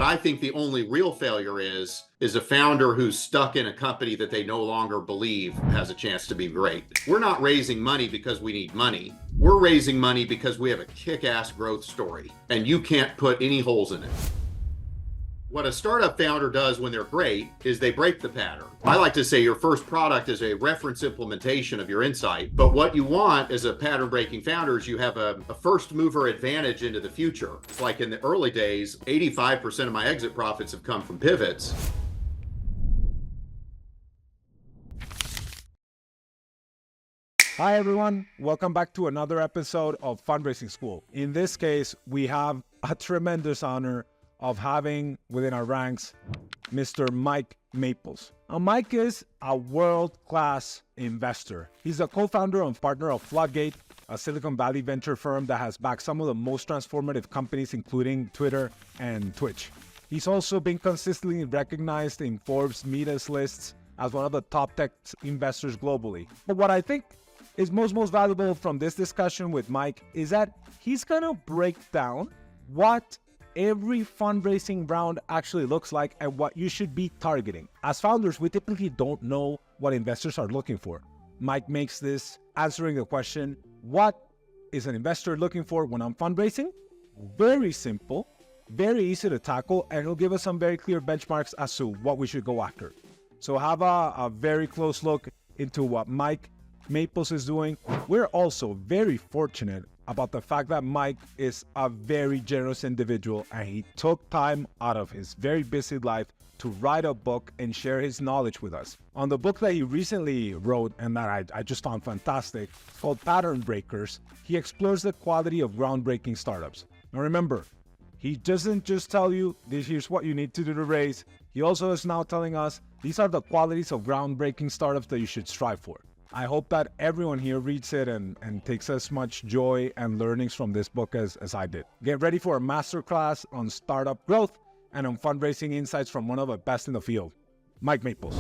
what I think the only real failure is a founder who's stuck in a company that they no longer believe has a chance to be great. We're not raising money because we need money. We're raising money because we have a kick-ass growth story, and you can't put any holes in it. What a startup founder does when they're great is they break the pattern. I like to say your first product is a reference implementation of your insight, but what you want as a pattern-breaking founder is you have a first mover advantage into the future. It's like in the early days, 85% of my exit profits have come from pivots. Hi everyone, welcome back to another episode of Fundraising School. In this case, we have a tremendous honor of having within our ranks Mr. Mike Maples. Now, Mike is a world-class investor. He's a co-founder and partner of Floodgate, a Silicon Valley venture firm that has backed some of the most transformative companies, including Twitter and Twitch. He's also been consistently recognized in Forbes' Meeta's lists as one of the top tech investors globally. But what I think is most valuable from this discussion with Mike is that he's gonna break down what every fundraising round actually looks like and what you should be targeting. As founders, we typically don't know what investors are looking for. Mike makes this answering the question, what is an investor looking for when I'm fundraising? Very simple, very easy to tackle, and he'll give us some very clear benchmarks as to what we should go after. So have a very close look into what Mike Maples is doing. We're also very fortunate about the fact that Mike is a very generous individual and he took time out of his very busy life to write a book and share his knowledge with us. On the book that he recently wrote and that I just found fantastic, called Pattern Breakers, he explores the quality of groundbreaking startups. Now remember, he doesn't just tell you, here's what you need to do to raise. He also is now telling us, these are the qualities of groundbreaking startups that you should strive for. I hope that everyone here reads it and takes as much joy and learnings from this book as I did. Get ready for a masterclass on startup growth and on fundraising insights from one of the best in the field, Mike Maples.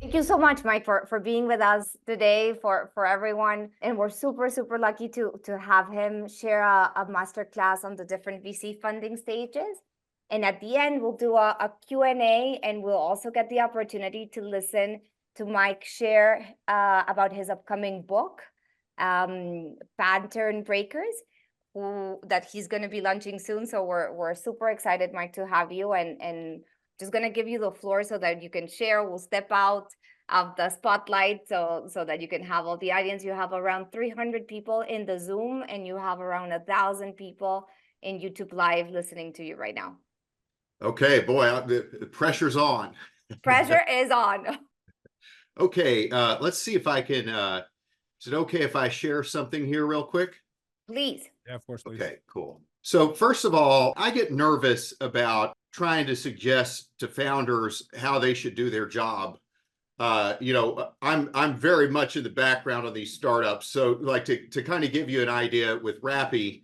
Thank you so much, Mike, for being with us today, for everyone. And we're super lucky to have him share a masterclass on the different VC funding stages. And at the end, we'll do a Q&A, and we'll also get the opportunity to listen to Mike share about his upcoming book, Pattern Breakers, that he's going to be launching soon. So we're super excited, Mike, to have you, and just going to give you the floor so that you can share. We'll step out of the spotlight so that you can have all the audience. You have around 300 people in the Zoom, and you have around 1,000 people in YouTube Live listening to you right now. Okay, boy, the pressure's on. Pressure is on. Okay, let's see if I can, is it okay if I share something here real quick? Please. Yeah, of course, please. Okay, cool. So first of all, I get nervous about trying to suggest to founders how they should do their job. I'm very much in the background of these startups. So like to kind of give you an idea with Rappi,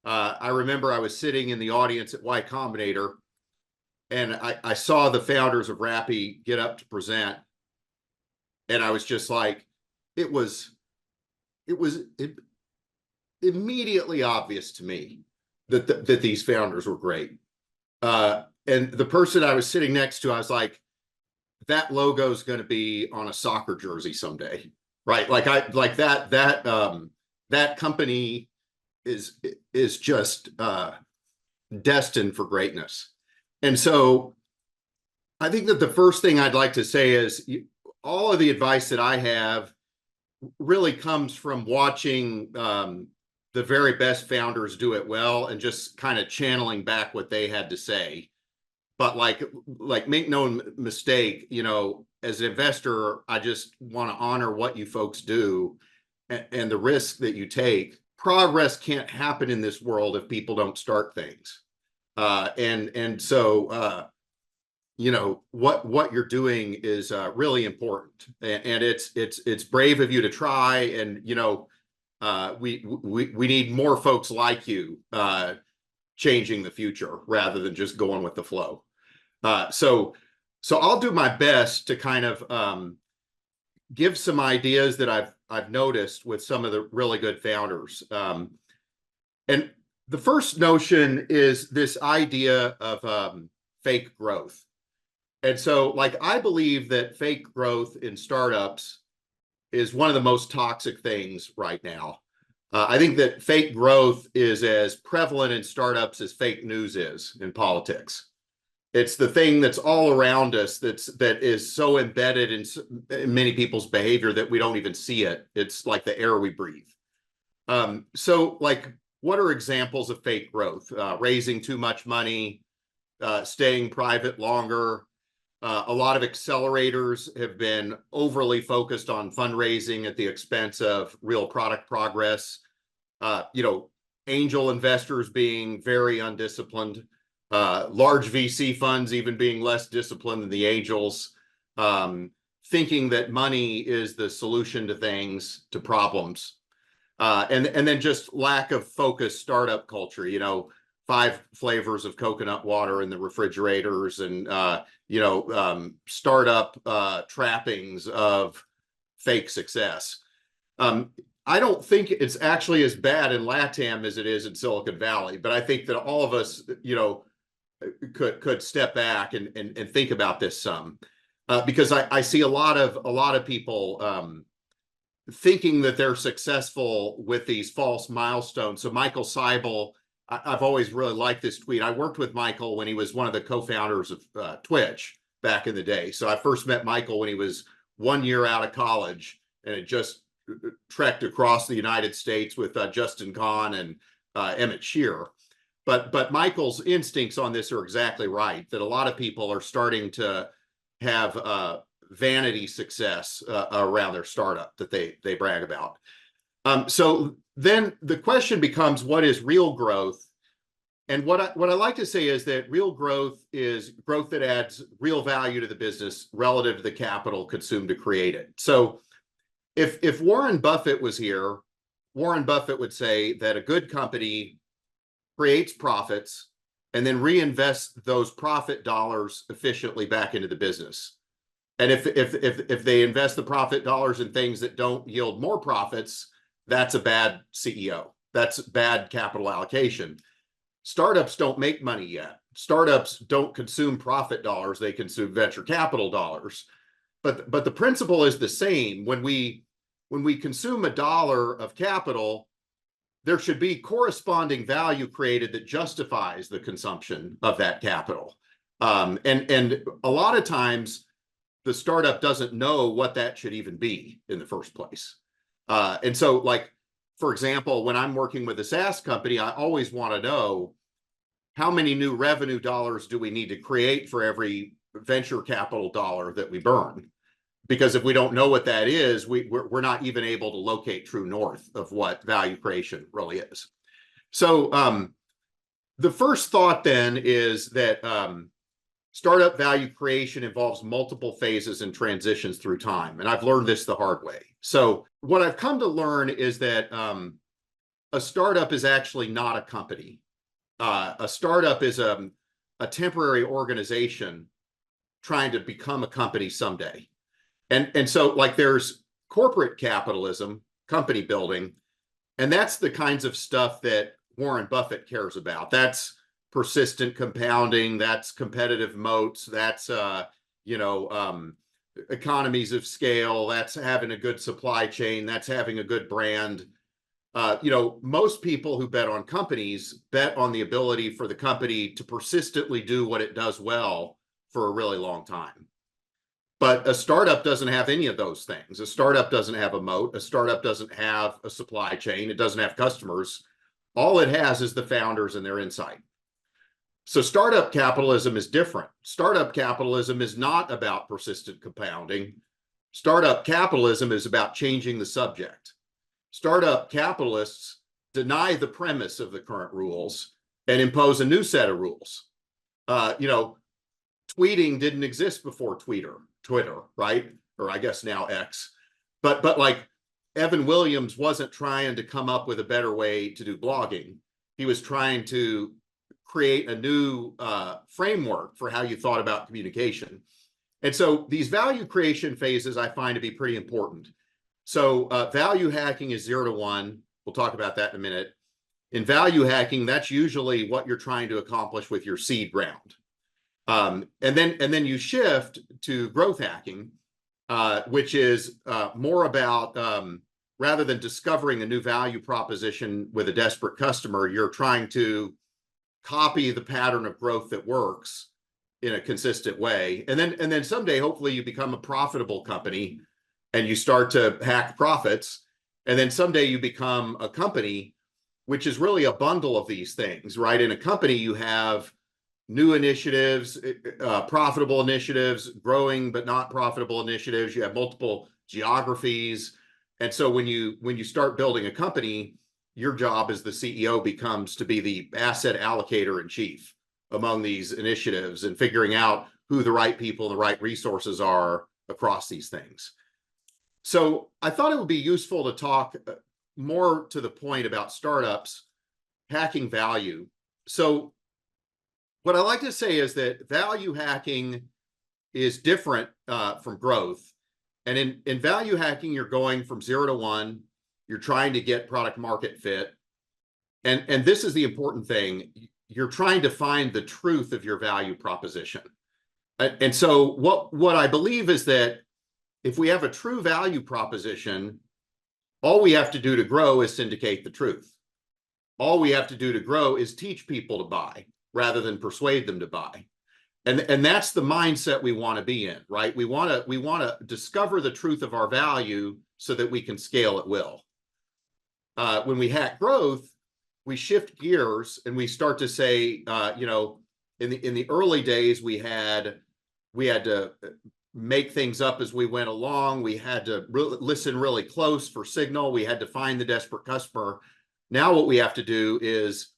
I remember I was sitting in the audience at Y Combinator, and I saw the founders of Rappi get up to present. And I was just like, it was immediately obvious to me that these founders were great. And the person I was sitting next to, I was like, that logo is going to be on a soccer jersey someday, right? That company is just destined for greatness. And so I think that the first thing I'd like to say is, all of the advice that I have really comes from watching the very best founders do it well and just kind of channeling back what they had to say. But like make no mistake, as an investor, I just want to honor what you folks do and the risk that you take. Progress can't happen in this world if people don't start things. So what you're doing is really important, and it's brave of you to try. And we need more folks like you changing the future rather than just going with the flow. So I'll do my best to kind of give some ideas that I've noticed with some of the really good founders. And the first notion is this idea of fake growth. And so, like, I believe that fake growth in startups is one of the most toxic things right now. I think that fake growth is as prevalent in startups as fake news is in politics. It's the thing that's all around us that is so embedded in many people's behavior that we don't even see it. It's like the air we breathe. So, like, what are examples of fake growth? Raising too much money, staying private longer. A lot of accelerators have been overly focused on fundraising at the expense of real product progress. Angel investors being very undisciplined, large VC funds even being less disciplined than the angels, thinking that money is the solution to things, to problems. And then just lack of focused startup culture, 5 flavors of coconut water in the refrigerators and, startup trappings of fake success. I don't think it's actually as bad in LATAM as it is in Silicon Valley, but I think that all of us, could step back and think about this some, because I see a lot of people thinking that they're successful with these false milestones. So Michael Seibel, I've always really liked this tweet. I worked with Michael when he was one of the co-founders of Twitch back in the day. So I first met Michael when he was 1 year out of college and had just trekked across the United States with Justin Kahn and Emmett Shear. But Michael's instincts on this are exactly right, that a lot of people are starting to have vanity success around their startup that they brag about. So then the question becomes, what is real growth? And what I like to say is that real growth is growth that adds real value to the business relative to the capital consumed to create it. So if Warren Buffett was here, Warren Buffett would say that a good company creates profits and then reinvests those profit dollars efficiently back into the business. And if they invest the profit dollars in things that don't yield more profits, that's a bad CEO. That's bad capital allocation. Startups don't make money yet. Startups don't consume profit dollars. They consume venture capital dollars. But the principle is the same. When we consume $1 of capital, there should be corresponding value created that justifies the consumption of that capital. And a lot of times, the startup doesn't know what that should even be in the first place. And so, like, for example, when I'm working with a SaaS company, I always want to know how many new revenue dollars do we need to create for every venture capital dollar that we burn? Because if we don't know what that is, we're not even able to locate true north of what value creation really is. So the first thought then is that startup value creation involves multiple phases and transitions through time. And I've learned this the hard way. So what I've come to learn is that a startup is actually not a company. A startup is a temporary organization trying to become a company someday. And so, like, there's corporate capitalism, company building, and that's the kinds of stuff that Warren Buffett cares about. That's persistent compounding, that's competitive moats, that's economies of scale, that's having a good supply chain, that's having a good brand. Most people who bet on companies bet on the ability for the company to persistently do what it does well for a really long time. But a startup doesn't have any of those things. A startup doesn't have a moat. A startup doesn't have a supply chain. It doesn't have customers. All it has is the founders and their insight. So startup capitalism is different. Startup capitalism is not about persistent compounding. Startup capitalism is about changing the subject. Startup capitalists deny the premise of the current rules and impose a new set of rules. Tweeting didn't exist before Twitter, right? Or I guess now X. But like, Evan Williams wasn't trying to come up with a better way to do blogging. He was trying to create a new framework for how you thought about communication. And so these value creation phases I find to be pretty important. So value hacking is 0 to 1. We'll talk about that in a minute. In value hacking, that's usually what you're trying to accomplish with your seed round. And then you shift to growth hacking, which is more about rather than discovering a new value proposition with a desperate customer, you're trying to copy the pattern of growth that works in a consistent way. And then someday, hopefully, you become a profitable company and you start to hack profits. And then someday you become a company, which is really a bundle of these things, right? In a company, you have new initiatives, profitable initiatives, growing but not profitable initiatives. You have multiple geographies. And so when you start building a company, your job as the CEO becomes to be the asset allocator in chief among these initiatives and figuring out who the right people, the right resources are across these things. So I thought it would be useful to talk more to the point about startups hacking value. So what I like to say is that value hacking is different from growth. And in value hacking, you're going from 0 to 1. You're trying to get product market fit. And this is the important thing. You're trying to find the truth of your value proposition. And so what I believe is that if we have a true value proposition, all we have to do to grow is syndicate the truth. All we have to do to grow is teach people to buy rather than persuade them to buy. And that's the mindset we want to be in, right? We want to discover the truth of our value so that we can scale at will. When we hack growth, we shift gears and we start to say, in the early days, we had to make things up as we went along. We had to listen really close for signal. We had to find the desperate customer. Now what we have to do is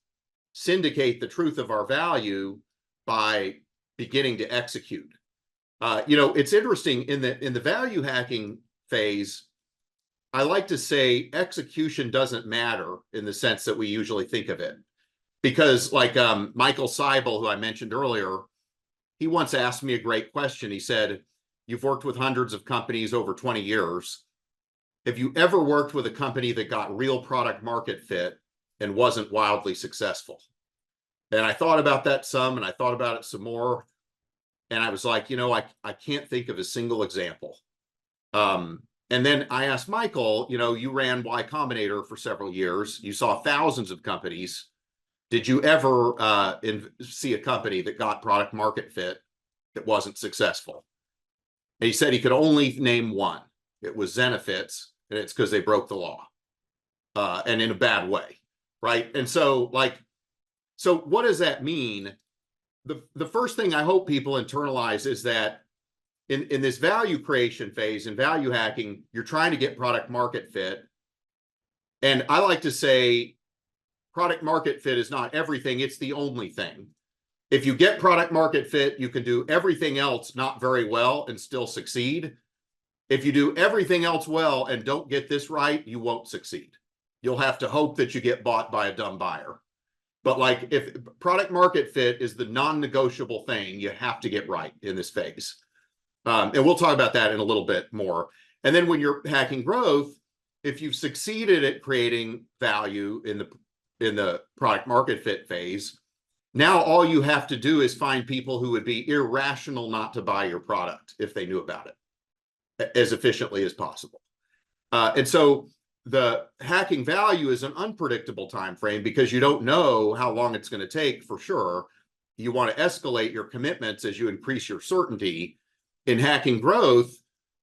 syndicate the truth of our value by beginning to execute. It's interesting in the value hacking phase. I like to say execution doesn't matter in the sense that we usually think of it, because like Michael Seibel, who I mentioned earlier, he once asked me a great question. He said, "You've worked with hundreds of companies over 20 years. Have you ever worked with a company that got real product market fit and wasn't wildly successful?" And I thought about that some, and I thought about it some more. And I was like, I can't think of a single example. And then I asked Michael, you ran Y Combinator for several years. You saw thousands of companies. Did you ever see a company that got product market fit that wasn't successful? And he said he could only name one. It was Zenefits, and it's because they broke the law, and in a bad way, right? And so what does that mean? The first thing I hope people internalize is that in this value creation phase, in value hacking, you're trying to get product market fit. And I like to say product market fit is not everything, it's the only thing. If you get product market fit, you can do everything else not very well and still succeed. If you do everything else well and don't get this right, you won't succeed. You'll have to hope that you get bought by a dumb buyer. But if product market fit is the non-negotiable thing, you have to get right in this phase. And we'll talk about that in a little bit more. And then when you're hacking growth, if you've succeeded at creating value in the product market fit phase, now all you have to do is find people who would be irrational not to buy your product if they knew about it as efficiently as possible. And so the hacking value is an unpredictable time frame because you don't know how long it's going to take for sure. You want to escalate your commitments as you increase your certainty. In hacking growth,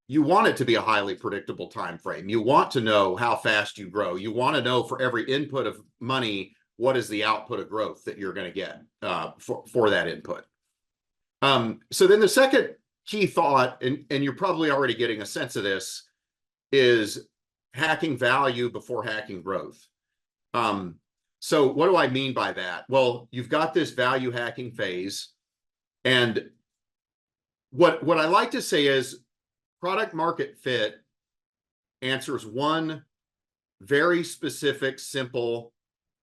you want it to be a highly predictable time frame. You want to know how fast you grow. You want to know for every input of money, what is the output of growth that you're going to get for that input. So then the second key thought, and you're probably already getting a sense of this, is hacking value before hacking growth. So what do I mean by that? Well, you've got this value hacking phase, and what I like to say is product market fit answers one very specific, simple,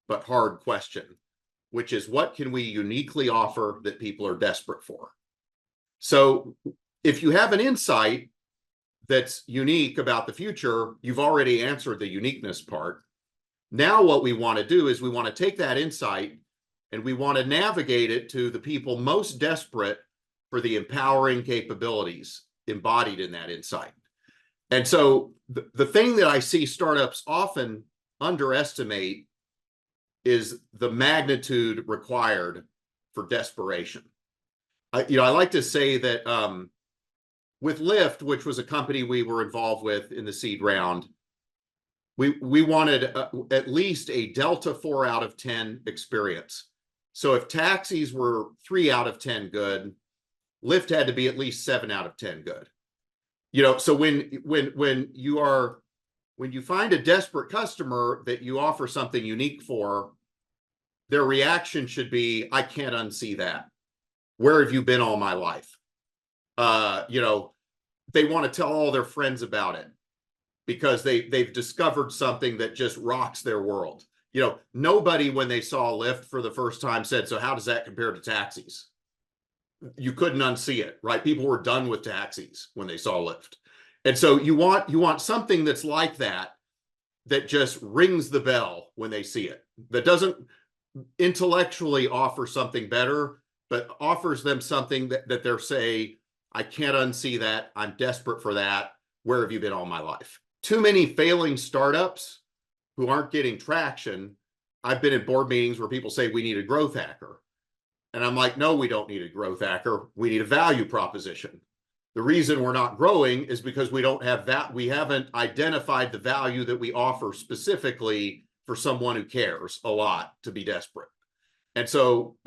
but hard question, which is what can we uniquely offer that people are desperate for? So if you have an insight that's unique about the future, you've already answered the uniqueness part. Now what we want to do is we want to take that insight and we want to navigate it to the people most desperate for the empowering capabilities embodied in that insight. And so the thing that I see startups often underestimate is the magnitude required for desperation. I like to say that with Lyft, which was a company we were involved with in the seed round, we wanted at least a Delta 4 out of 10 experience. So if taxis were 3 out of 10 good, Lyft had to be at least 7 out of 10 good. So when you find a desperate customer that you offer something unique for, their reaction should be, I can't unsee that. Where have you been all my life? They want to tell all their friends about it because they've discovered something that just rocks their world. Nobody, when they saw Lyft for the first time, said, so how does that compare to taxis? You couldn't unsee it, right? People were done with taxis when they saw Lyft. And so you want something that's like that just rings the bell when they see it, that doesn't intellectually offer something better, but offers them something that they're say, I can't unsee that. I'm desperate for that. Where have you been all my life? Too many failing startups who aren't getting traction. I've been in board meetings where people say we need a growth hacker. And I'm like, no, we don't need a growth hacker. We need a value proposition. The reason we're not growing is because we don't have that. We haven't identified the value that we offer specifically for someone who cares a lot to be desperate. And so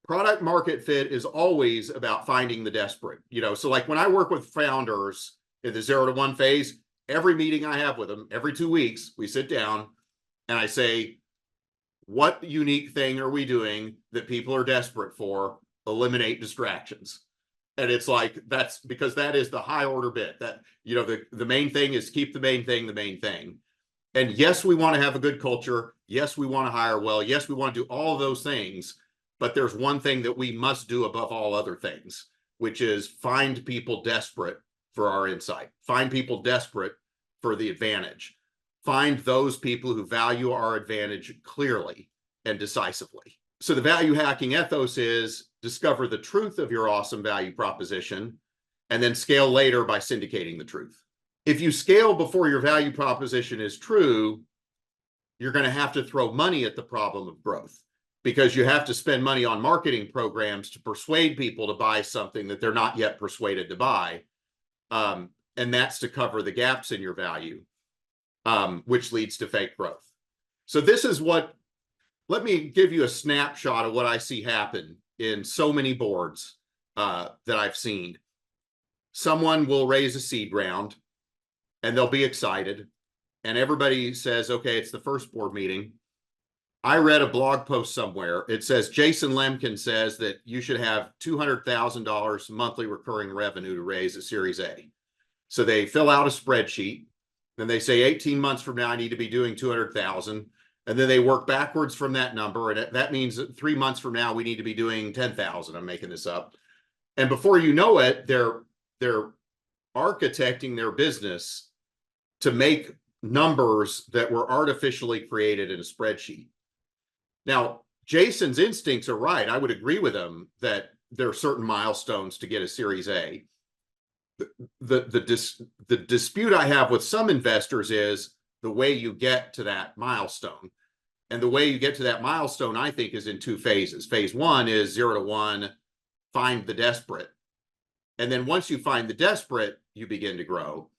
product market fit is always about finding the desperate. So like when I work with founders in the 0 to 1 phase, every meeting I have with them, every 2 weeks, we sit down and I say, what unique thing are we doing that people are desperate for? Eliminate distractions. And it's like, that's because that is the high order bit, that, the main thing is keep the main thing the main thing. And yes, we want to have a good culture. Yes, we want to hire well. Yes, we want to do all of those things. But there's one thing that we must do above all other things, which is find people desperate for our insight. Find people desperate for the advantage. Find those people who value our advantage clearly and decisively. So the value hacking ethos is discover the truth of your awesome value proposition and then scale later by syndicating the truth. If you scale before your value proposition is true, you're going to have to throw money at the problem of growth because you have to spend money on marketing programs to persuade people to buy something that they're not yet persuaded to buy. And that's to cover the gaps in your value, which leads to fake growth. So this is let me give you a snapshot of what I see happen in so many boards that I've seen. Someone will raise a seed round and they'll be excited. And everybody says, okay, it's the first board meeting. I read a blog post somewhere. It says, Jason Lemkin says that you should have $200,000 monthly recurring revenue to raise a Series A. So they fill out a spreadsheet. Then they say 18 months from now, I need to be doing 200,000. And then they work backwards from that number. And that means that 3 months from now, we need to be doing 10,000. I'm making this up. And before you know it, they're architecting their business to make numbers that were artificially created in a spreadsheet. Now, Jason's instincts are right. I would agree with him that there are certain milestones to get a Series A. The dispute I have with some investors is the way you get to that milestone. And the way you get to that milestone, I think, is in 2 phases. Phase 1 is 0 to 1, find the desperate. And then once you find the desperate, you begin to grow.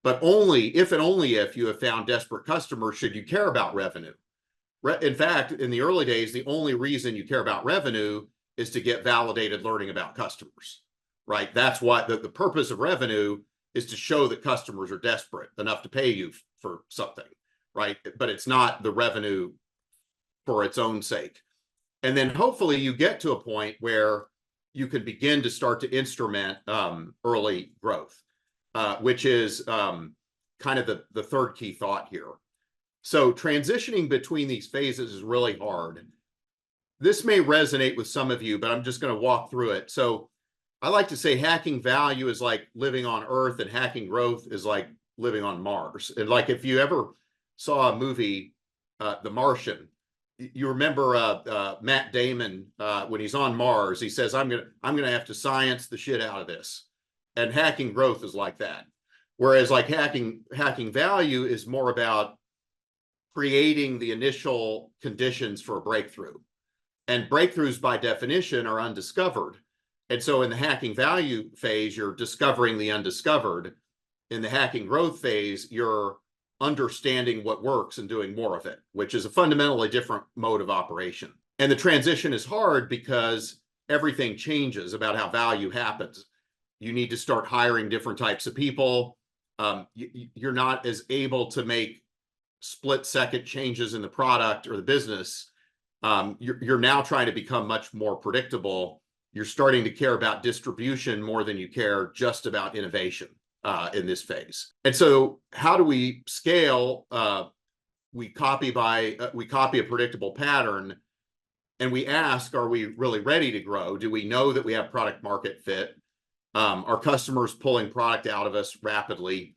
But only if you have found desperate customers should you care about revenue. In fact, in the early days, the only reason you care about revenue is to get validated learning about customers, right? That's why the purpose of revenue is to show that customers are desperate enough to pay you for something, right? But it's not the revenue for its own sake. And then hopefully you get to a point where you can begin to start to instrument early growth, which is kind of the third key thought here. So transitioning between these phases is really hard. This may resonate with some of you, but I'm just going to walk through it. So I like to say hacking value is like living on Earth and hacking growth is like living on Mars. And like if you ever saw a movie The Martian. You remember Matt Damon when he's on Mars, he says, I'm gonna have to science the shit out of this. And hacking growth is like that. Whereas like hacking value is more about creating the initial conditions for a breakthrough. And breakthroughs by definition are undiscovered. And so in the hacking value phase, you're discovering the undiscovered. In the hacking growth phase, you're understanding what works and doing more of it, which is a fundamentally different mode of operation. And the transition is hard because everything changes about how value happens. You need to start hiring different types of people. You're not as able to make split-second changes in the product or the business. You're now trying to become much more predictable. You're starting to care about distribution more than you care just about innovation in this phase. And so how do we scale? We copy a predictable pattern, and we ask, are we really ready to grow? Do we know that we have product market fit? Are customers pulling product out of us rapidly?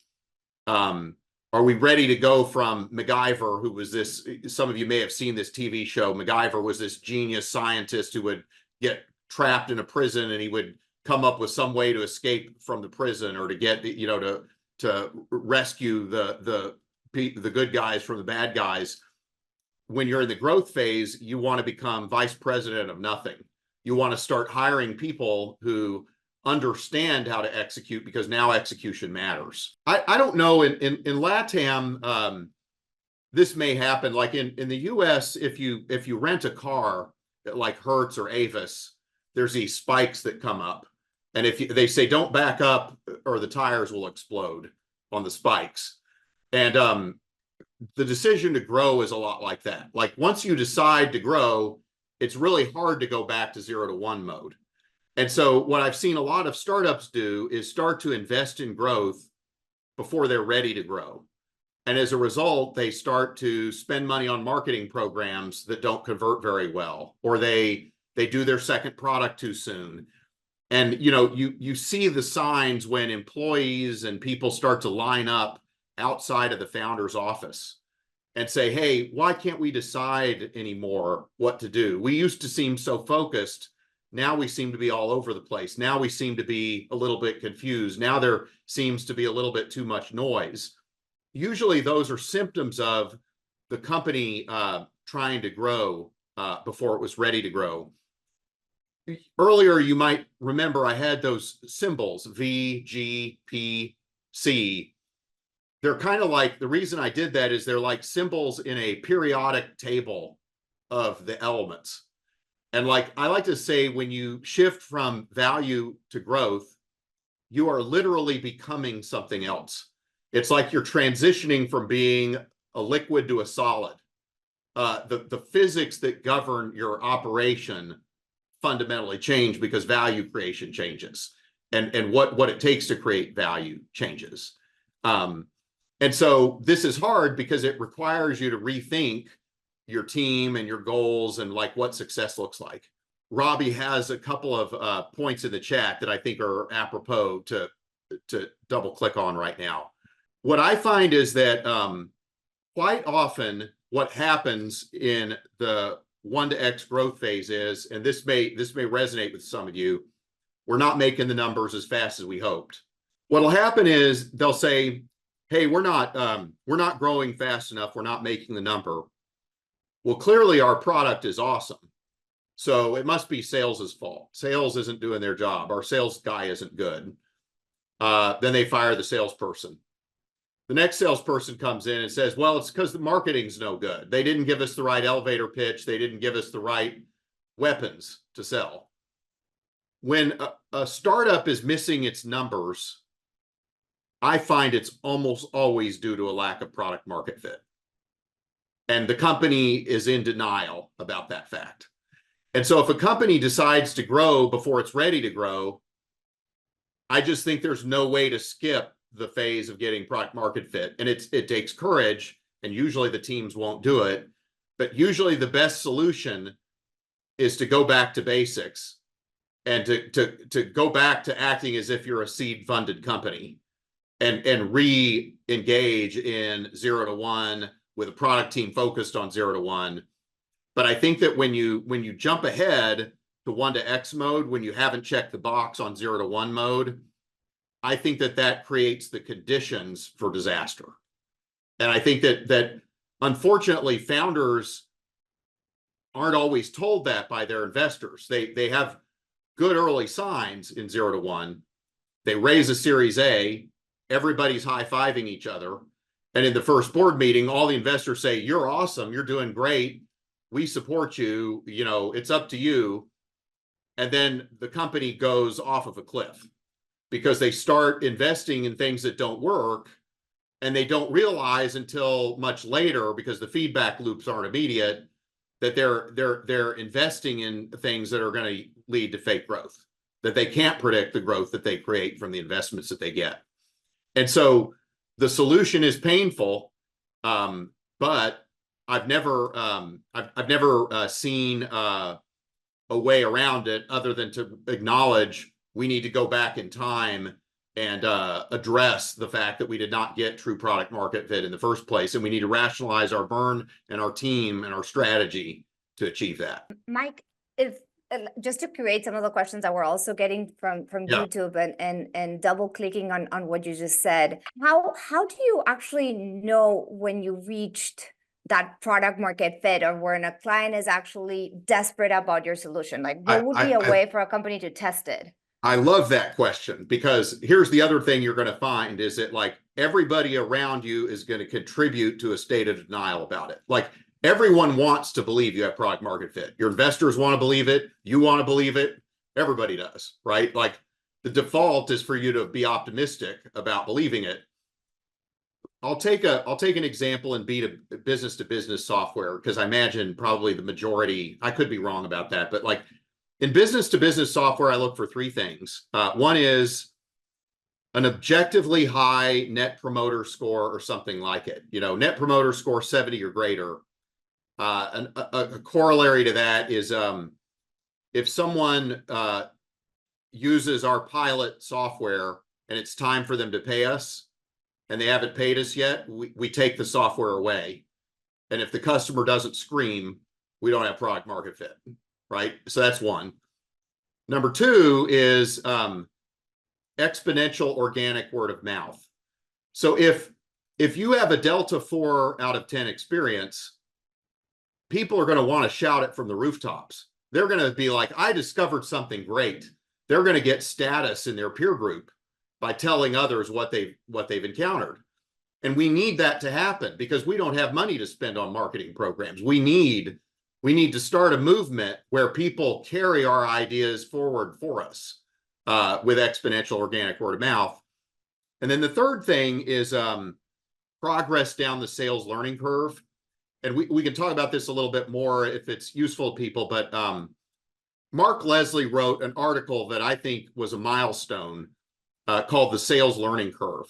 Are we ready to go from MacGyver, who was this, some of you may have seen this TV show, MacGyver was this genius scientist who would get trapped in a prison, and he would come up with some way to escape from the prison, or to get, you know, to rescue the good guys from the bad guys. When you're in the growth phase, you want to become vice president of nothing. You want to start hiring people who understand how to execute, because now execution matters. I don't know, in LATAM, this may happen. Like in the US, if you rent a car like Hertz or Avis, there's these spikes that come up. And they say, don't back up or the tires will explode on the spikes. And the decision to grow is a lot like that. Like once you decide to grow, it's really hard to go back to 0 to 1 mode. And so what I've seen a lot of startups do is start to invest in growth before they're ready to grow. And as a result, they start to spend money on marketing programs that don't convert very well, or they do their second product too soon. And you know, you see the signs when employees and people start to line up outside of the founder's office and say, hey, why can't we decide anymore what to do? We used to seem so focused. Now we seem to be all over the place. Now we seem to be a little bit confused. Now there seems to be a little bit too much noise. Usually those are symptoms of the company trying to grow before it was ready to grow. Earlier, you might remember I had those symbols, V, G, P, C. They're kind of like, the reason I did that is they're like symbols in a periodic table of the elements. And like I like to say, when you shift from value to growth, you are literally becoming something else. It's like you're transitioning from being a liquid to a solid. The physics that govern your operation fundamentally change because value creation changes, and what it takes to create value changes. And so this is hard because it requires you to rethink your team and your goals and like what success looks like. Robbie has a couple of points in the chat that I think are apropos to double click on right now. What I find is that quite often what happens in the 1 to X growth phase is, and this may resonate with some of you, we're not making the numbers as fast as we hoped. What'll happen is they'll say, hey, we're not growing fast enough. We're not making the number. Well, clearly our product is awesome. So it must be sales's fault. Sales isn't doing their job. Our sales guy isn't good. Then they fire the salesperson. The next salesperson comes in and says, well, it's because the marketing's no good. They didn't give us the right elevator pitch. They didn't give us the right weapons to sell. When a startup is missing its numbers, I find it's almost always due to a lack of product market fit. And the company is in denial about that fact. And so if a company decides to grow before it's ready to grow, I just think there's no way to skip the phase of getting product market fit. And it takes courage, and usually the teams won't do it. But usually the best solution is to go back to basics and to go back to acting as if you're a seed funded company and re-engage in 0 to 1 with a product team focused on 0 to 1. But I think that when you jump ahead to 1 to X mode, when you haven't checked the box on 0 to 1 mode, I think that creates the conditions for disaster. And I think that unfortunately founders aren't always told that by their investors. They have good early signs in 0 to 1. They raise a Series A, everybody's high-fiving each other. And in the first board meeting, all the investors say, "You're awesome, you're doing great. We support you, you know, it's up to you." And then the company goes off of a cliff because they start investing in things that don't work, and they don't realize until much later, because the feedback loops aren't immediate, that they're investing in things that are going to lead to fake growth, that they can't predict the growth that they create from the investments that they get. And so the solution is painful, but I've never seen a way around it other than to acknowledge we need to go back in time and address the fact that we did not get true product market fit in the first place, and we need to rationalize our burn and our team and our strategy to achieve that. Mike, if just to create some of the questions that we're also getting from Yeah. YouTube and double clicking on what you just said, how do you actually know when you reached that product market fit, or when a client is actually desperate about your solution? Like, what would be a way for a company to test it? I love that question, because here's the other thing you're going to find is that, like, everybody around you is going to contribute to a state of denial about it. Like, everyone wants to believe you have product market fit. Your investors want to believe it. You want to believe it. Everybody does, right? Like, the default is for you to be optimistic about believing it. I'll take an example in business to business software, because I imagine probably the majority, I could be wrong about that, but like, in business to business software, I look for 3 things. One is an objectively high net promoter score or something like it. You know, net promoter score 70 or greater. A corollary to that is if someone uses our pilot software and it's time for them to pay us and they haven't paid us yet, we take the software away. And if the customer doesn't scream, we don't have product market fit. Right? So that's one. Number 2 is exponential organic word of mouth. So if you have a Delta 4 out of 10 experience, people are going to want to shout it from the rooftops. They're going to be like, "I discovered something great." They're going to get status in their peer group by telling others what they've encountered. And we need that to happen, because we don't have money to spend on marketing programs. We need to start a movement where people carry our ideas forward for us with exponential organic word of mouth. And then the third thing is progress down the sales learning curve. And we can talk about this a little bit more if it's useful to people, but Mark Leslie wrote an article that I think was a milestone called The Sales Learning Curve.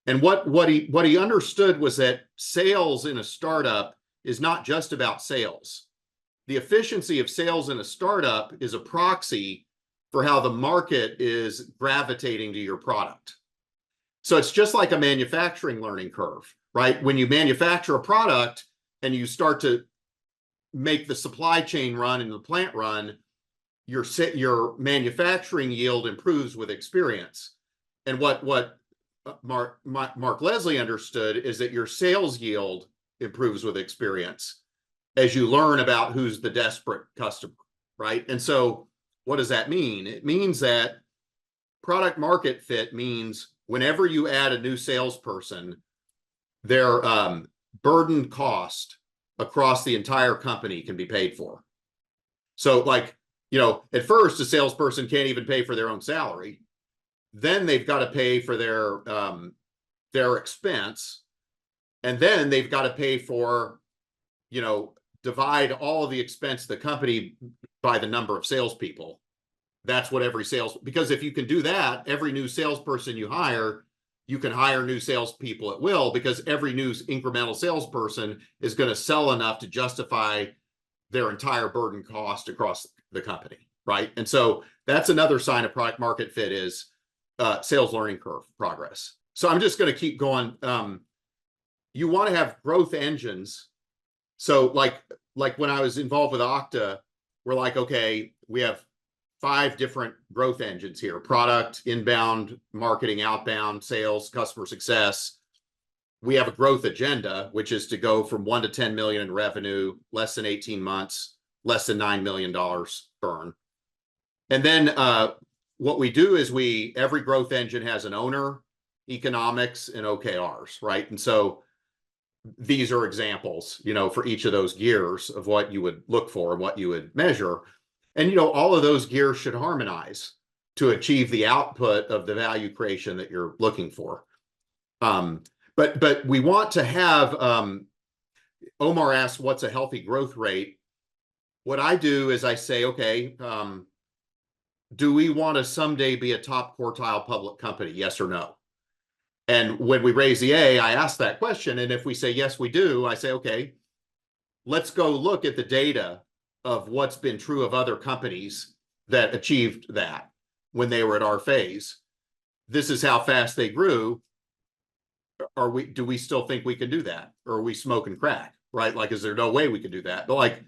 And what he understood was that sales in a startup is not just about sales. The efficiency of sales in a startup is a proxy for how the market is gravitating to your product. So it's just like a manufacturing learning curve, right? When you manufacture a product and you start to make the supply chain run and the plant run, your manufacturing yield improves with experience. And what Mark Leslie understood is that your sales yield improves with experience as you learn about who's the desperate customer, right? And so what does that mean? It means that product market fit means whenever you add a new salesperson, their burden cost across the entire company can be paid for. So, like, you know, at first a salesperson can't even pay for their own salary. Then they've got to pay for their expense. And then they've got to pay for, you know, divide all of the expense of the company by the number of salespeople. That's what because if you can do that, every new salesperson you hire, you can hire new salespeople at will, because every new incremental salesperson is going to sell enough to justify their entire burden cost across the company, right? And so that's another sign of product market fit is sales learning curve progress. So I'm just going to keep going. you want to have growth engines. So like when I was involved with Okta, we're like, okay, we have 5 different growth engines here: product, inbound, marketing, outbound, sales, customer success. We have a growth agenda, which is to go from 1 to 10 million in revenue, less than 18 months, less than $9 million burn. And then what we do is every growth engine has an owner, economics, and OKRs, right? And so these are examples, for each of those gears of what you would look for and what you would measure. And, all of those gears should harmonize to achieve the output of the value creation that you're looking for. But we want to have, Omar asked, what's a healthy growth rate? What I do is I say, okay, do we want to someday be a top quartile public company? Yes or no? And when we raise the A, I ask that question. And if we say, yes, we do, I say, okay, let's go look at the data of what's been true of other companies that achieved that when they were at our phase. This is how fast they grew. Do we still think we can do that? Or are we smoking crack, right? Like, is there no way we can do that? But like,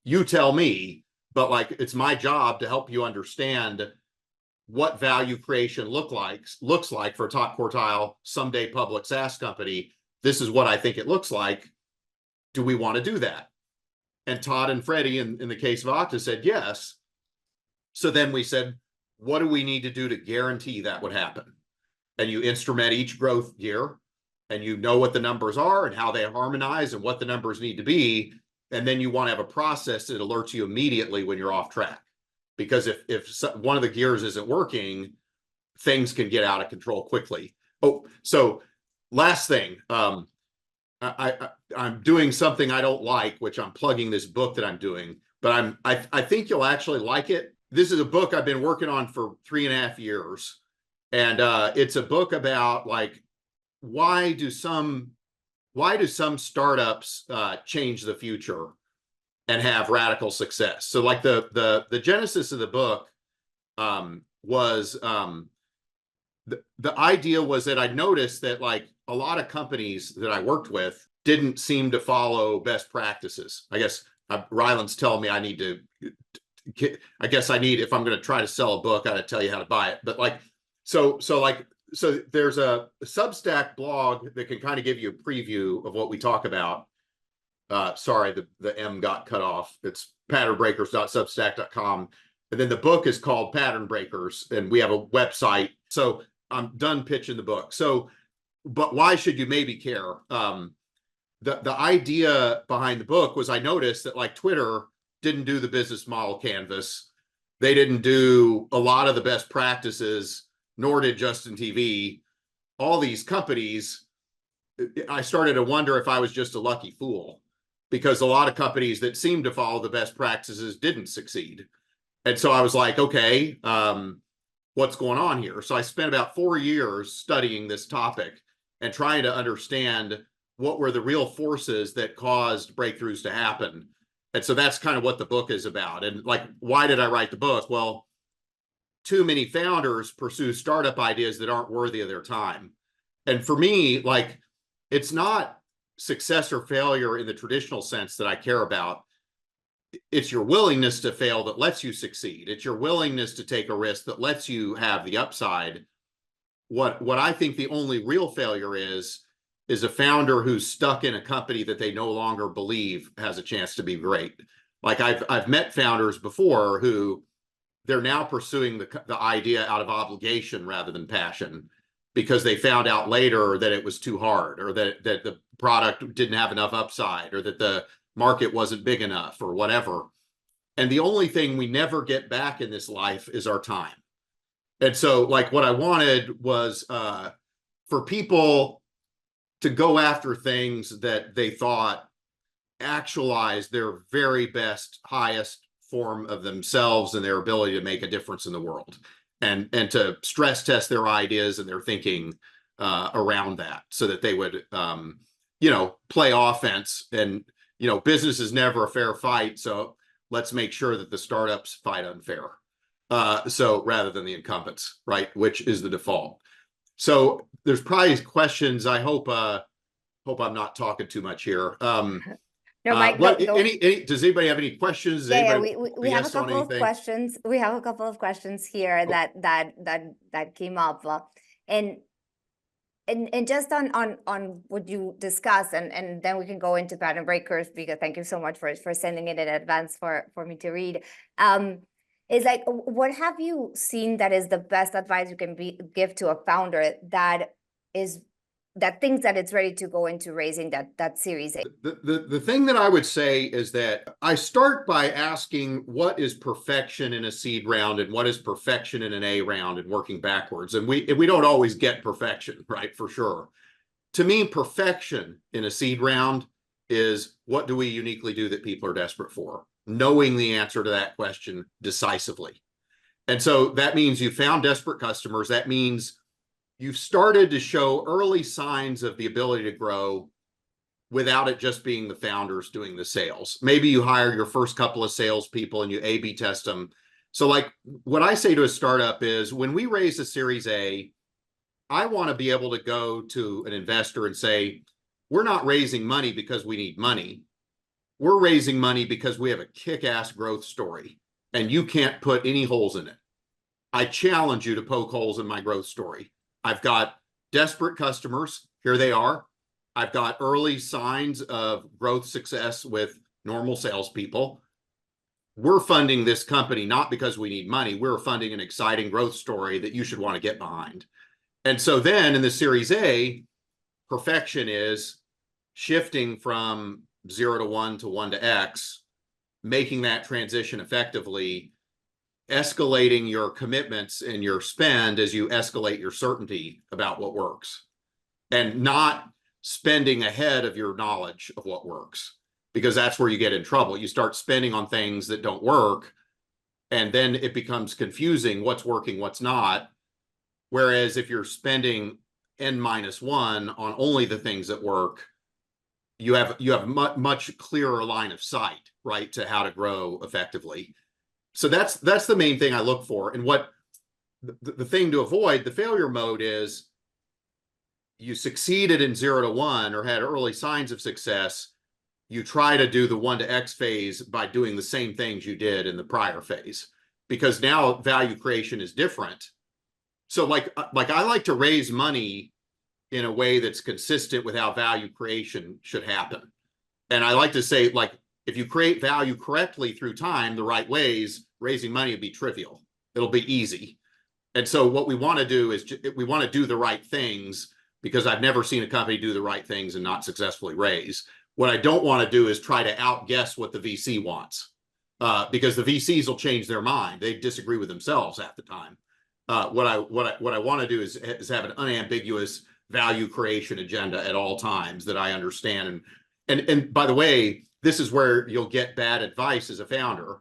you tell me, but like, it's my job to help you understand what value creation looks like for a top quartile someday public SaaS company. This is what I think it looks like. Do we want to do that? And Todd and Freddie, in the case of Okta, said yes. So then we said, what do we need to do to guarantee that would happen? And you instrument each growth gear, and you know what the numbers are and how they harmonize and what the numbers need to be. And then you want to have a process that alerts you immediately when you're off track. Because if one of the gears isn't working, things can get out of control quickly. Oh, so last thing, I'm doing something I don't like, which I'm plugging this book that I'm doing, but I think you'll actually like it. This is a book I've been working on for 3.5 years. And it's a book about like, why do some startups change the future and have radical success? So like the genesis of the book was the idea was that I noticed that like a lot of companies that I worked with didn't seem to follow best practices. I guess Ryland's telling me if I'm going to try to sell a book, I got to tell you how to buy it. But like, so there's a Substack blog that can kind of give you a preview of what we talk about. Sorry, the M got cut off. It's patternbreakers.substack.com. And then the book is called Pattern Breakers, and we have a website. So I'm done pitching the book. So, but why should you maybe care? The idea behind the book was I noticed that like Twitter didn't do the business model canvas. They didn't do a lot of the best practices, nor did Justin TV. All these companies, I started to wonder if I was just a lucky fool, because a lot of companies that seemed to follow the best practices didn't succeed. And so I was like, okay, what's going on here? So I spent about 4 years studying this topic and trying to understand what were the real forces that caused breakthroughs to happen. And so that's kind of what the book is about. And like, why did I write the book? Well, too many founders pursue startup ideas that aren't worthy of their time. And for me, like, it's not success or failure in the traditional sense that I care about. It's your willingness to fail that lets you succeed. It's your willingness to take a risk that lets you have the upside. What I think the only real failure is a founder who's stuck in a company that they no longer believe has a chance to be great. Like I've met founders before who they're now pursuing the idea out of obligation rather than passion, because they found out later that it was too hard, or that the product didn't have enough upside, or that the market wasn't big enough, or whatever. And the only thing we never get back in this life is our time. And so like what I wanted was for people to go after things that they thought actualized their very best, highest form of themselves and their ability to make a difference in the world, and to stress test their ideas and their thinking around that, so that they would play offense. And business is never a fair fight, so let's make sure that the startups fight unfair, so rather than the incumbents, right, which is the default. So there's probably questions. I hope hope I'm not talking too much here. No, Mike, What, don't. does anybody have any questions? Does Yeah, anybody we have a yes on couple of anything? questions. We have a couple of questions here Cool. that came up, and just on what you discussed, and then we can go into pattern breakers, because thank you so much for sending it in advance for me to read. Is like, what have you seen that is the best advice you can give to a founder that thinks that it's ready to go into raising that Series A? The thing that I would say is that I start by asking what is perfection in a seed round and what is perfection in an A round, and working backwards. And we don't always get perfection, right? For sure. To me, perfection in a seed round is, what do we uniquely do that people are desperate for? Knowing the answer to that question decisively. And so that means you found desperate customers. That means you've started to show early signs of the ability to grow without it just being the founders doing the sales. Maybe you hire your first couple of salespeople and you A/B test them. So like what I say to a startup is, when we raise a Series A, I want to be able to go to an investor and say, we're not raising money because we need money. We're raising money because we have a kick-ass growth story, and you can't put any holes in it. I challenge you to poke holes in my growth story. I've got desperate customers. Here they are. I've got early signs of growth success with normal salespeople. We're funding this company not because we need money. We're funding an exciting growth story that you should want to get behind. And so then in the Series A, perfection is shifting from 0 to 1 to 1 to X, making that transition effectively, escalating your commitments and your spend as you escalate your certainty about what works, and not spending ahead of your knowledge of what works, because that's where you get in trouble. You start spending on things that don't work, and then it becomes confusing what's working, what's not. Whereas if you're spending N-1 on only the things that work, you have much clearer line of sight, right, to how to grow effectively. So that's the main thing I look for. And what the thing to avoid, the failure mode, is you succeeded in 0 to 1 or had early signs of success. You try to do the 1 to X phase by doing the same things you did in the prior phase, because now value creation is different. So like I like to raise money in a way that's consistent with how value creation should happen. And I like to say, like, if you create value correctly through time, the right ways, raising money will be trivial. It'll be easy. And so what we want to do is we want to do the right things, because I've never seen a company do the right things and not successfully raise. What I don't want to do is try to outguess what the VC wants, because the VCs will change their mind. They disagree with themselves half the time. What I want to do is have an unambiguous value creation agenda at all times that I understand. And by the way, this is where you'll get bad advice as a founder.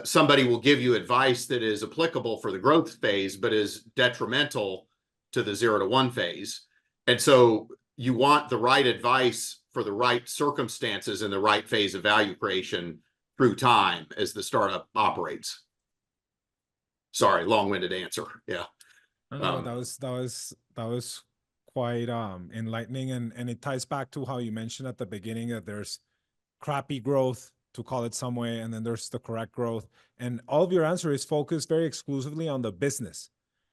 Somebody will give you advice that is applicable for the growth phase, but is detrimental to the 0 to 1 phase. And so you want the right advice for the right circumstances and the right phase of value creation through time as the startup operates. Sorry, long-winded answer. Yeah. No, that was quite enlightening, and it ties back to how you mentioned at the beginning that there's crappy growth, to call it some way, and then there's the correct growth. And all of your answer is focused very exclusively on the business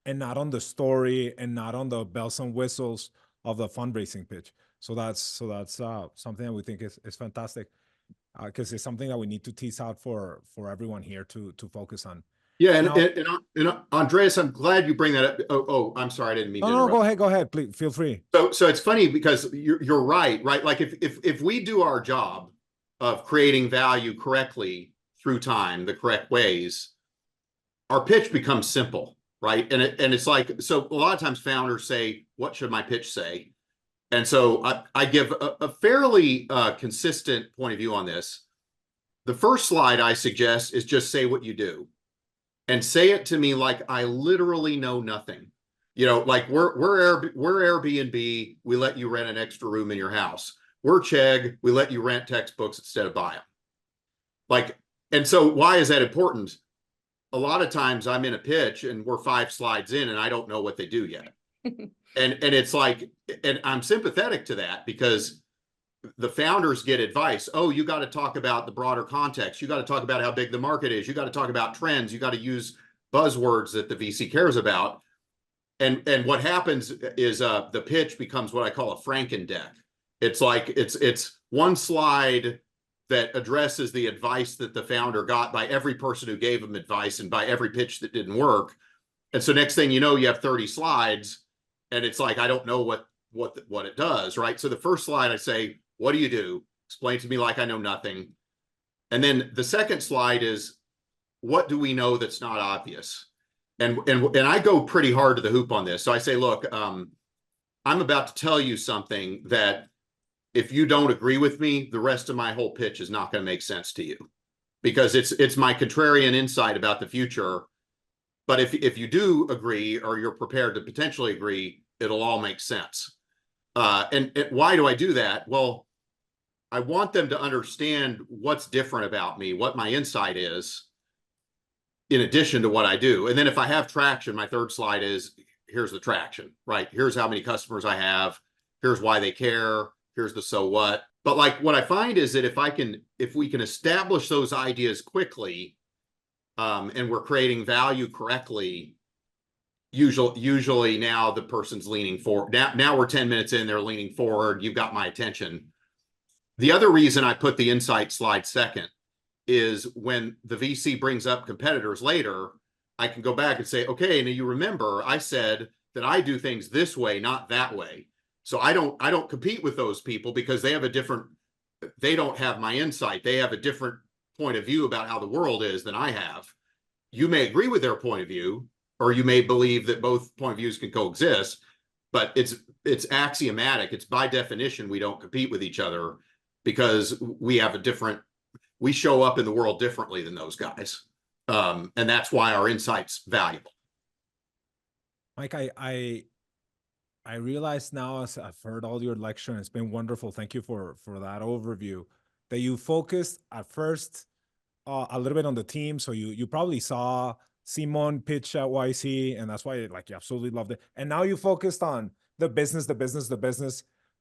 and not on the story and not on the bells and whistles of the fundraising pitch. So that's something that we think is fantastic, because it's something that we need to tease out for everyone here to focus on. Yeah, Now, and Andreas, I'm glad you bring that up. Oh, I'm sorry, I didn't mean to interrupt. Go ahead, please feel free. So it's funny because you're right? Like if we do our job of creating value correctly through time, the correct ways, our pitch becomes simple, right? And it's like, so a lot of times founders say, what should my pitch say? And so I give a fairly consistent point of view on this. The first slide I suggest is just say what you do, and say it to me like I literally know nothing. You know, like we're Airbnb, we let you rent an extra room in your house. We're Chegg, we let you rent textbooks instead of buy them. Like, and so why is that important? A lot of times I'm in a pitch and we're 5 slides in and I don't know what they do yet. And it's like, and I'm sympathetic to that because the founders get advice. Oh, you got to talk about the broader context. You got to talk about how big the market is. You got to talk about trends. You got to use buzzwords that the VC cares about. And what happens is the pitch becomes what I call a Franken deck. It's like it's one slide that addresses the advice that the founder got by every person who gave him advice and by every pitch that didn't work. And so next thing you know, you have 30 slides, and it's like, I don't know what it does, right? So the first slide, I say, what do you do? Explain to me like I know nothing. And then the second slide is, what do we know that's not obvious? And I go pretty hard to the hoop on this. So I say, look, I'm about to tell you something that if you don't agree with me, the rest of my whole pitch is not going to make sense to you, because it's my contrarian insight about the future. But if you do agree, or you're prepared to potentially agree, it'll all make sense. And why do I do that? Well, I want them to understand what's different about me, what my insight is, in addition to what I do. And then if I have traction, my third slide is, here's the traction, right? Here's how many customers I have. Here's why they care. Here's the so what. But like what I find is that if we can establish those ideas quickly, and we're creating value correctly, usually now the person's leaning forward. Now we're 10 minutes in, they're leaning forward. You've got my attention. The other reason I put the insight slide second is when the VC brings up competitors later, I can go back and say, okay, now you remember I said that I do things this way, not that way. So I don't compete with those people because they don't have my insight. They have a different point of view about how the world is than I have. You may agree with their point of view, or you may believe that both point of views can coexist, but it's axiomatic. It's by definition, we don't compete with each other because we show up in the world differently than those guys. And that's why our insight's valuable. Mike, I realize now, as I've heard all your lecture, and it's been wonderful. Thank you for that overview, that you focused at first a little bit on the team. So you probably saw Simon pitch at YC, and that's why you absolutely loved it. And now you focused on the business.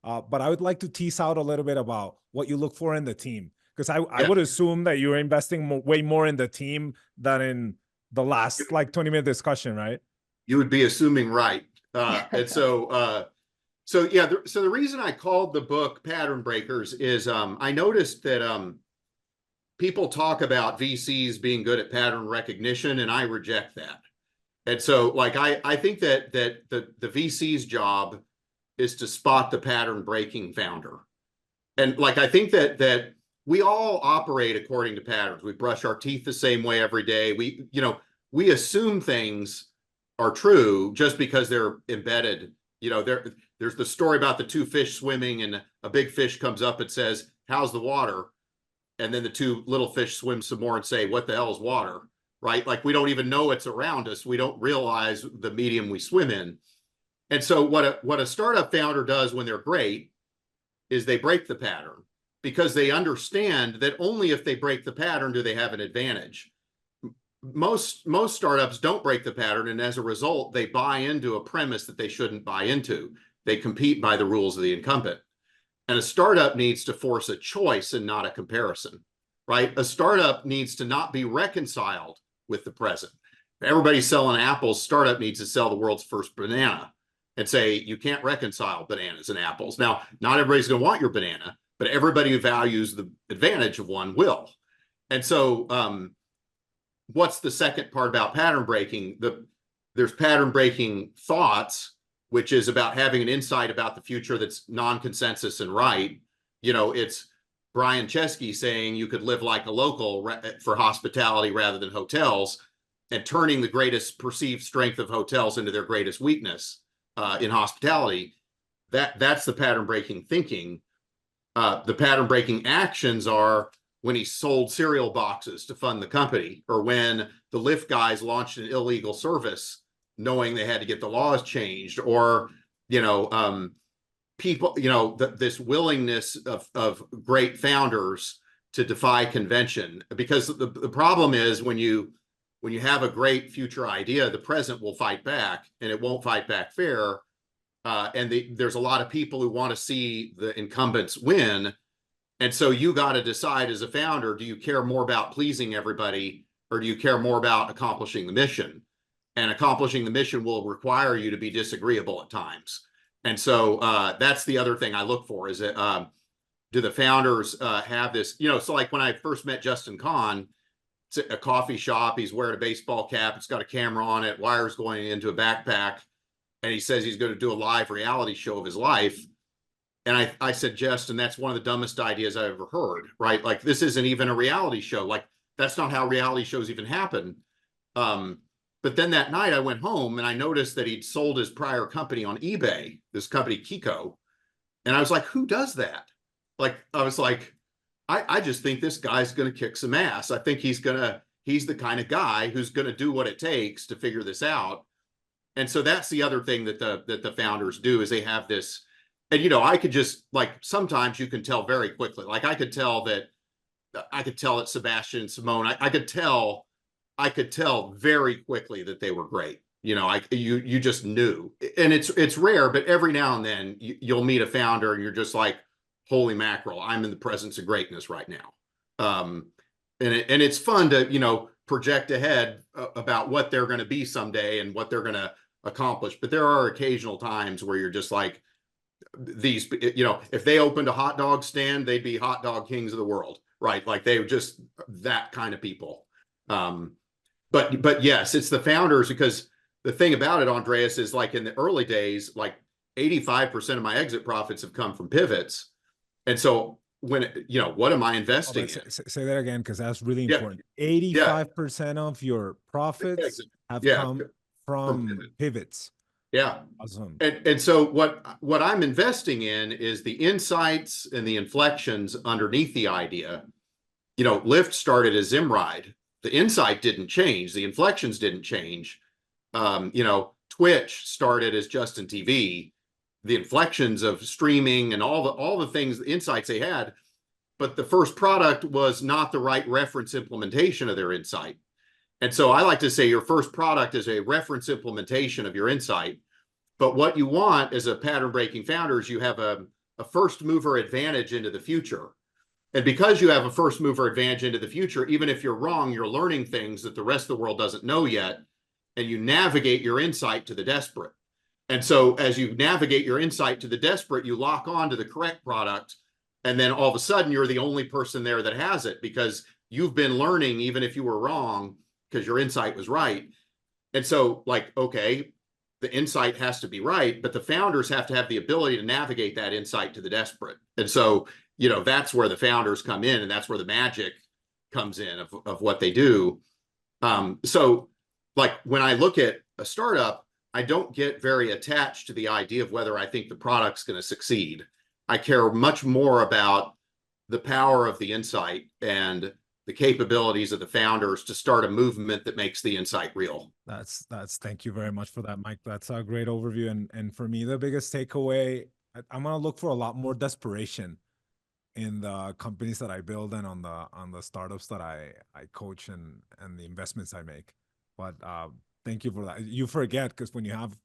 But I would like to tease out a little bit about what you look for in the team, because I would assume that you're investing way more in the team than in the last 20-minute discussion, right? You would be assuming right. And so the reason I called the book Pattern Breakers is I noticed that people talk about VCs being good at pattern recognition, and I reject that. And so I think that the VC's job is to spot the pattern breaking founder. And I think that we all operate according to patterns. We brush our teeth the same way every day. We assume things are true just because they're embedded. There's the story about the two fish swimming, and a big fish comes up and says, "How's the water?" And then the two little fish swim some more and say, "What the hell is water?" Right? We don't even know it's around us. We don't realize the medium we swim in. And so what a startup founder does when they're great is they break the pattern, because they understand that only if they break the pattern do they have an advantage. Most startups don't break the pattern, and as a result, they buy into a premise that they shouldn't buy into. They compete by the rules of the incumbent. And a startup needs to force a choice and not a comparison, right? A startup needs to not be reconciled with the present. If everybody's selling apples, startup needs to sell the world's first banana and say, you can't reconcile bananas and apples. Now, not everybody's going to want your banana, but everybody who values the advantage of one will. And so what's the second part about pattern breaking? There's pattern breaking thoughts, which is about having an insight about the future that's non-consensus and right. It's Brian Chesky saying you could live like a local for hospitality rather than hotels, and turning the greatest perceived strength of hotels into their greatest weakness in hospitality. That's the pattern breaking thinking. The pattern breaking actions are when he sold cereal boxes to fund the company, or when the Lyft guys launched an illegal service knowing they had to get the laws changed, or people, this willingness of great founders to defy convention. Because the problem is when you have a great future idea, the present will fight back, and it won't fight back fair. there's a lot of people who want to see the incumbents win. And so you got to decide as a founder, do you care more about pleasing everybody, or do you care more about accomplishing the mission? And accomplishing the mission will require you to be disagreeable at times. And so that's the other thing I look for, is that do the founders have this, so like when I first met Justin Kahn, it's a coffee shop, he's wearing a baseball cap, it's got a camera on it, wires going into a backpack, and he says he's going to do a live reality show of his life. And I said, Justin, that's one of the dumbest ideas I ever heard, right? Like, this isn't even a reality show. Like, that's not how reality shows even happen. But then that night I went home and I noticed that he'd sold his prior company on eBay, this company, Kiko. And I was like, who does that? Like, I was like, I just think this guy's going to kick some ass. I think he's the kind of guy who's going to do what it takes to figure this out. And so that's the other thing that the founders do, is they have this, and I could just, like, sometimes you can tell very quickly. Like, I could tell that Sebastian and Simone, I could tell very quickly that they were great. You just knew. And it's rare, but every now and then you'll meet a founder and you're just like, holy mackerel, I'm in the presence of greatness right now. And it's fun to, project ahead about what they're going to be someday and what they're going to accomplish. But there are occasional times where you're just like, these, if they opened a hot dog stand, they'd be hot dog kings of the world, right? Like, they were just that kind of people. But yes, it's the founders, because the thing about it, Andreas, is like in the early days, like 85% of my exit profits have come from pivots. And so when, what am I investing in? Say that again, because that's really important. 85% of your profits have come from pivots. Yeah. Awesome. And so what I'm investing in is the insights and the inflections underneath the idea. Lyft started as Zimride. The insight didn't change. The inflections didn't change. Twitch started as Justin TV. The inflections of streaming and all the things, the insights they had, but the first product was not the right reference implementation of their insight. And so I like to say your first product is a reference implementation of your insight. But what you want as a pattern breaking founder is you have a first mover advantage into the future. And because you have a first mover advantage into the future, even if you're wrong, you're learning things that the rest of the world doesn't know yet, and you navigate your insight to the desperate. And so as you navigate your insight to the desperate, you lock on to the correct product. And then all of a sudden you're the only person there that has it, because you've been learning, even if you were wrong, because your insight was right. And so, like, okay, the insight has to be right, but the founders have to have the ability to navigate that insight to the desperate. And so, that's where the founders come in, and that's where the magic comes in of what they do. So like, when I look at a startup, I don't get very attached to the idea of whether I think the product's going to succeed. I care much more about the power of the insight and the capabilities of the founders to start a movement that makes the insight real. That's thank you very much for that, Mike. That's a great overview. And for me, the biggest takeaway, I'm gonna look for a lot more desperation in the companies that I build and on the startups that I coach and the investments I make. But thank you for that. You forget, because when you have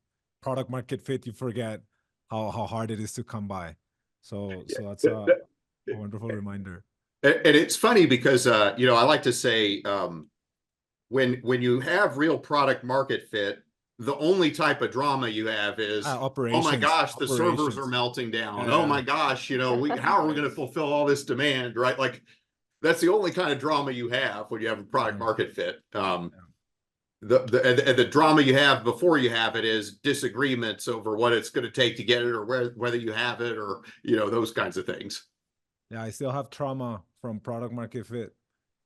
product market fit, you forget how hard it is to come by. So that's a wonderful reminder. And it's funny because I like to say, when you have real product market fit, the only type of drama you have is, oh my gosh, the servers are melting down. Oh my gosh, how are we going to fulfill all this demand, right? Like, that's the only kind of drama you have when you have a product market fit. The drama you have before you have it is disagreements over what it's going to take to get it, or whether you have it, or those kinds of things. Yeah, I still have trauma from product market fit.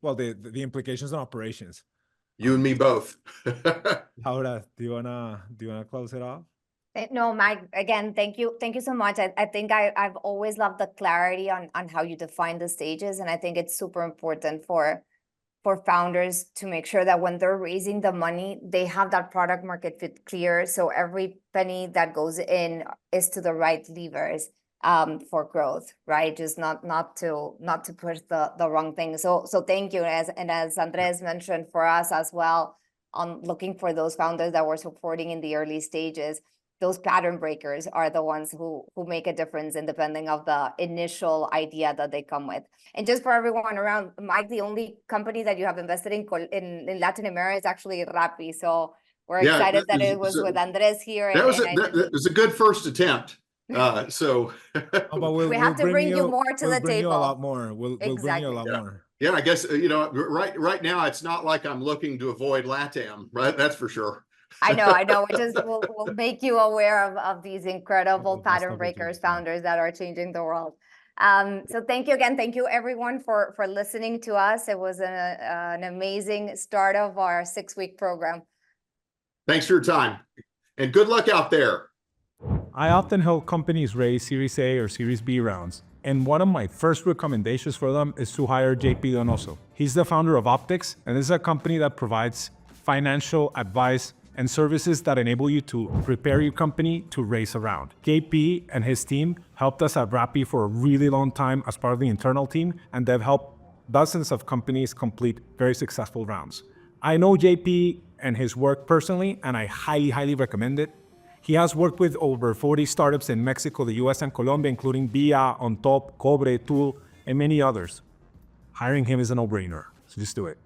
Well, the implications on operations. You and me both. Laura, do you wanna close it off? No, Mike, again, thank you so much. I think I've always loved the clarity on how you define the stages, and I think it's super important for founders to make sure that when they're raising the money, they have that product market fit clear, so every penny that goes in is to the right levers for growth, right? Just not to push the wrong thing. So thank you. As Andres mentioned, for us as well, on looking for those founders that we're supporting in the early stages. those pattern breakers are the ones who make a difference independent of the initial idea that they come with. And just for everyone around, Mike, the only company that you have invested in Latin America is actually Rappi. So we're Yeah, excited that it was with Andres here. that was And that was a good first attempt. So Oh, but we have to bring you more to we'll the bring you a lot table. more. We'll bring you a Exactly. lot Yeah. more. Yeah, I guess right now it's not like I'm looking to avoid LATAM, right? That's for sure. I know. We'll make you aware of these incredible Best pattern breakers, opportunities, yeah. founders that are changing the world. So thank you again. Thank you everyone for listening to us. It was an amazing start of our 6-week program. Thanks for your time and good luck out there. I often help companies raise Series A or Series B rounds, and one of my first recommendations for them is to hire JP Donoso. He's the founder of Optics, and this is a company that provides financial advice and services that enable you to prepare your company to raise a round. JP and his team helped us at Rappi for a really long time as part of the internal team, and they've helped dozens of companies complete very successful rounds. I know JP and his work personally, and I highly recommend it. He has worked with over 40 startups in Mexico, the US, and Colombia, including Via, On Top, Cobre, Tool, and many others. Hiring him is a no-brainer, so just do it.